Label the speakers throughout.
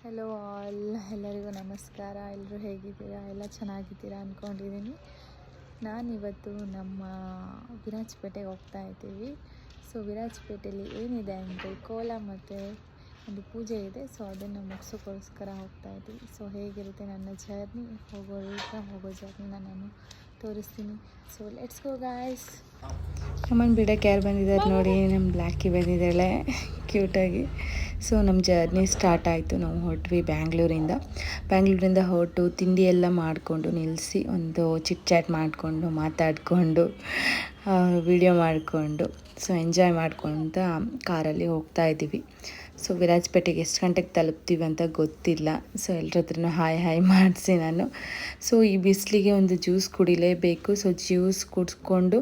Speaker 1: Hello all, ಎಲ್ಲರಿಗೂ ನಮಸ್ಕಾರ. ಎಲ್ಲರೂ ಹೇಗಿದ್ದೀರಾ? ಎಲ್ಲ ಚೆನ್ನಾಗಿದ್ದೀರಾ ಅಂದ್ಕೊಂಡಿದ್ದೀನಿ. ನಾನಿವತ್ತು ನಮ್ಮ ವಿರಾಜಪೇಟೆಗೆ ಹೋಗ್ತಾ ಇದ್ದೀವಿ. ಸೊ ವಿರಾಜಪೇಟೆಯಲ್ಲಿ ಏನಿದೆ ಅಂದರೆ ಕೋಲ ಮತ್ತು ಒಂದು ಪೂಜೆ ಇದೆ. ಸೊ ಅದನ್ನು ಮುಗಿಸೋಕ್ಕೋಸ್ಕರ ಹೋಗ್ತಾ ಇದ್ದೀವಿ. ಸೊ ಹೇಗಿರುತ್ತೆ ನನ್ನ ಜರ್ನಿ, ಹೋಗೋ ಜರ್ನಿನ ನಾನು ತೋರಿಸ್ತೀನಿ. So let's go guys. ನಮ್ಮನ್ನು ಬಿಡೋಕ್ಕೆ ಯಾರು ಬಂದಿದ್ದಾರೆ ನೋಡಿ, ನಮ್ಮ ಬ್ಲ್ಯಾಕಿ ಬಂದಿದ್ದಾಳೆ ಕ್ಯೂಟಾಗಿ. ಸೊ ನಮ್ಮ ಜರ್ನಿ ಸ್ಟಾರ್ಟ್ ಆಯಿತು. ನಾವು ಹೊರಟ್ವಿ ಬ್ಯಾಂಗ್ಳೂರಿಂದ ಹೊರಟು ತಿಂಡಿ ಎಲ್ಲ ಮಾಡಿಕೊಂಡು ನಿಲ್ಲಿಸಿ ಒಂದು ಚಿಟ್ ಚಾಟ್ ಮಾಡಿಕೊಂಡು ಮಾತಾಡಿಕೊಂಡು ವಿಡಿಯೋ ಮಾಡಿಕೊಂಡು ಸೊ ಎಂಜಾಯ್ ಮಾಡ್ಕೊತ ಕಾರಲ್ಲಿ ಹೋಗ್ತಾ ಇದ್ದೀವಿ. ಸೊ ವಿರಾಜಪೇಟೆಗೆ ಎಷ್ಟು ಗಂಟೆಗೆ ತಲುಪ್ತೀವಿ ಅಂತ ಗೊತ್ತಿಲ್ಲ. ಸೊ ಎಲ್ಲರ ಹತ್ರನೂ ಹಾಯ್ ಮಾಡಿಸಿ ನಾನು. ಸೊ ಈ ಬಿಸಿಲಿಗೆ ಒಂದು ಜ್ಯೂಸ್ ಕುಡಿಲೇಬೇಕು. ಸೊ ಜ್ಯೂಸ್ ಕುಡಿಸ್ಕೊಂಡು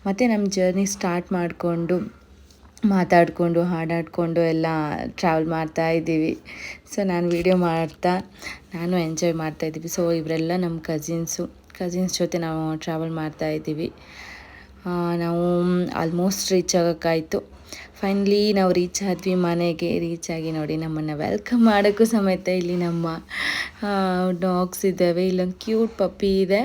Speaker 1: ಮತ್ತು ನಮ್ಮ ಜರ್ನಿ ಸ್ಟಾರ್ಟ್ ಮಾಡಿಕೊಂಡು ಮಾತಾಡಿಕೊಂಡು ಹಾಡಾಡಿಕೊಂಡು ಎಲ್ಲ ಟ್ರಾವೆಲ್ ಮಾಡ್ತಾ ಇದ್ದೀವಿ. ಸೊ ನಾನು ವೀಡಿಯೋ ಮಾಡ್ತಾ ನಾನು ಎಂಜಾಯ್ ಮಾಡ್ತಾಯಿದ್ದೀವಿ. ಸೊ ಇವರೆಲ್ಲ ನಮ್ಮ ಕಸಿನ್ಸ್ ಜೊತೆ ನಾವು ಟ್ರಾವೆಲ್ ಮಾಡ್ತಾ ಇದ್ದೀವಿ. ನಾವು ಆಲ್ಮೋಸ್ಟ್ ರೀಚ್ ಆಗೋಕ್ಕಾಯಿತು. ಫೈನಲಿ ನಾವು ರೀಚ್ ಆದ್ವಿ. ಮನೆಗೆ ರೀಚ್ ಆಗಿ ನೋಡಿ ನಮ್ಮನ್ನು ವೆಲ್ಕಮ್ ಮಾಡೋಕ್ಕೂ ಸಮೇತ ಇಲ್ಲಿ ನಮ್ಮ ಡಾಗ್ಸ್ ಇದ್ದಾವೆ. ಇಲ್ಲೊಂದು ಕ್ಯೂಟ್ ಪಪ್ಪಿ ಇದೆ.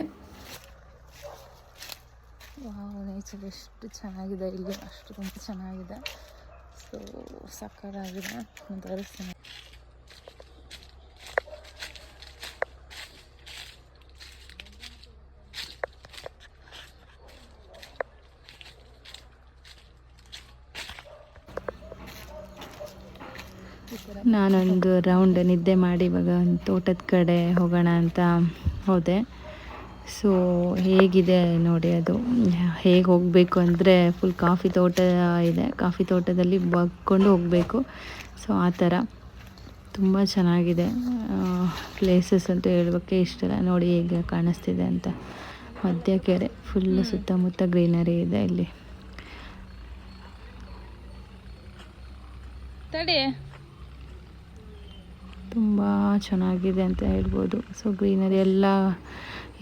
Speaker 1: ನೇಚರ್ ಎಷ್ಟು ಚೆನ್ನಾಗಿದೆ ಇಲ್ಲಿ, ಅಷ್ಟು ತುಂಬ ಚೆನ್ನಾಗಿದೆ. ಸೊ ಸಕ್ಕತ್ತಾಗಿದೆ. ನಾನು ತೋರಿಸ್ತೀನಿ. ನಾನೊಂದು ರೌಂಡ್ ನಿದ್ದೆ ಮಾಡಿ ಇವಾಗ ಒಂದು ತೋಟದ ಕಡೆ ಹೋಗೋಣ ಅಂತ ಹೋದೆ. ಸೊ ಹೇಗಿದೆ ನೋಡಿ, ಅದು ಹೇಗೆ ಹೋಗಬೇಕು ಅಂದರೆ ಫುಲ್ ಕಾಫಿ ತೋಟ ಇದೆ. ಕಾಫಿ ತೋಟದಲ್ಲಿ ಬಗ್ಕೊಂಡು ಹೋಗಬೇಕು. ಸೊ ಆ ಥರ ತುಂಬ ಚೆನ್ನಾಗಿದೆ ಪ್ಲೇಸಸ್ ಅಂತ ಹೇಳೋಕ್ಕೆ ಇಷ್ಟಲ್ಲ. ನೋಡಿ ಹೇಗೆ ಕಾಣಿಸ್ತಿದೆ ಅಂತ. ಮಧ್ಯ ಕೆರೆ, ಫುಲ್ಲು ಸುತ್ತಮುತ್ತ ಗ್ರೀನರಿ ಇದೆ ಇಲ್ಲಿ. ತಡಿ, ತುಂಬ ಚೆನ್ನಾಗಿದೆ ಅಂತ ಹೇಳ್ಬೋದು. ಸೊ ಗ್ರೀನರಿ ಎಲ್ಲ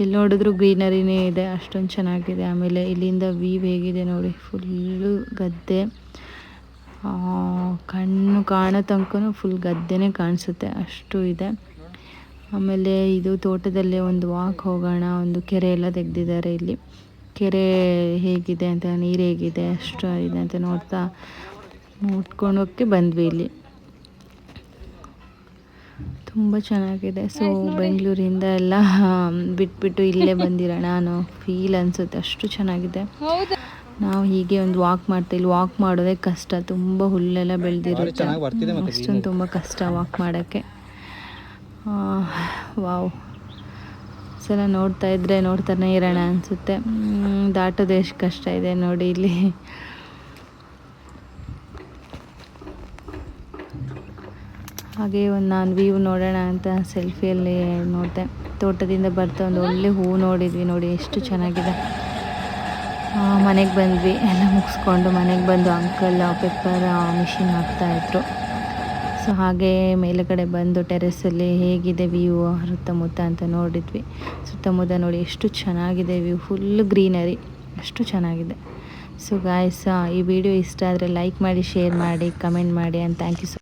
Speaker 1: ಎಲ್ಲಿ ನೋಡಿದ್ರು ಗ್ರೀನರಿನೇ ಇದೆ, ಅಷ್ಟೊಂದು ಚೆನ್ನಾಗಿದೆ. ಆಮೇಲೆ ಇಲ್ಲಿಂದ ವ್ಯೂ ಹೇಗಿದೆ ನೋಡಿ, ಫುಲ್ಲು ಗದ್ದೆ, ಕಣ್ಣು ಕಾಣೋ ತನಕನೂ ಫುಲ್ ಗದ್ದೆನೇ ಕಾಣಿಸುತ್ತೆ, ಅಷ್ಟು ಇದೆ. ಆಮೇಲೆ ಇದು ತೋಟದಲ್ಲೇ ಒಂದು ವಾಕ್ ಹೋಗೋಣ. ಒಂದು ಕೆರೆ ಎಲ್ಲ ತೆಗೆದಿದ್ದಾರೆ ಇಲ್ಲಿ. ಕೆರೆ ಹೇಗಿದೆ ಅಂತ, ನೀರು ಹೇಗಿದೆ ಅಷ್ಟು ಇದೆ ಅಂತ ನೋಡ್ಕೊಳೋಕ್ಕೆ ಬಂದ್ವಿ ಇಲ್ಲಿ. ತುಂಬ ಚೆನ್ನಾಗಿದೆ. ಸೊ ಬೆಂಗಳೂರಿಂದ ಎಲ್ಲ ಬಿಟ್ಬಿಟ್ಟು ಇಲ್ಲೇ ಬಂದಿರೋಣ ಅನ್ನೋ ಫೀಲ್ ಅನಿಸುತ್ತೆ, ಅಷ್ಟು ಚೆನ್ನಾಗಿದೆ. ನಾವು ಹೀಗೆ ಒಂದು ವಾಕ್ ಮಾಡ್ತೀವಿ. ಇಲ್ಲಿ ವಾಕ್ ಮಾಡೋದೇ ಕಷ್ಟ, ತುಂಬ ಹುಲ್ಲೆಲ್ಲ ಬೆಳೆದಿರುತ್ತೆ, ಅಷ್ಟೊಂದು ತುಂಬ ಕಷ್ಟ ವಾಕ್ ಮಾಡೋಕ್ಕೆ. ವಾವ್, ಸಲ ನೋಡ್ತಾನೆ ಇರೋಣ ಅನಿಸುತ್ತೆ. ದಾಟೋದು ಎಷ್ಟು ಕಷ್ಟ ಇದೆ ನೋಡಿ ಇಲ್ಲಿ. ಹಾಗೆ ನಾನು ವ್ಯೂ ನೋಡೋಣ ಅಂತ ಸೆಲ್ಫಿಯಲ್ಲಿ ನೋಡಿದೆ. ತೋಟದಿಂದ ಬರ್ತಾ ಒಂದು ಒಳ್ಳೆ ಹೂವು ನೋಡಿದ್ವಿ ನೋಡಿ, ಎಷ್ಟು ಚೆನ್ನಾಗಿದೆ. ಮನೆಗೆ ಬಂದ್ವಿ, ಎಲ್ಲ ಮುಗಿಸ್ಕೊಂಡು ಮನೆಗೆ ಬಂದು ಅಂಕಲ್ ಪೆಪ್ಪರ್ ಮಿಷಿನ್ ಹಾಕ್ತಾಯಿದ್ರು. ಸೊ ಹಾಗೆ ಮೇಲುಗಡೆ ಬಂದು ಟೆರೆಸಲ್ಲಿ ಹೇಗಿದೆ ವ್ಯೂ ಸುತ್ತಮುತ್ತ ಅಂತ ನೋಡಿದ್ವಿ. ಸುತ್ತಮುತ್ತ ನೋಡಿ ಎಷ್ಟು ಚೆನ್ನಾಗಿದೆ ವ್ಯೂ, ಫುಲ್ ಗ್ರೀನರಿ, ಅಷ್ಟು ಚೆನ್ನಾಗಿದೆ. ಸೊ ಗಾಯ್ಸ್, ಈ ವಿಡಿಯೋ ಇಷ್ಟ ಆದರೆ ಲೈಕ್ ಮಾಡಿ, ಶೇರ್ ಮಾಡಿ, ಕಮೆಂಟ್ ಮಾಡಿ. And thank you so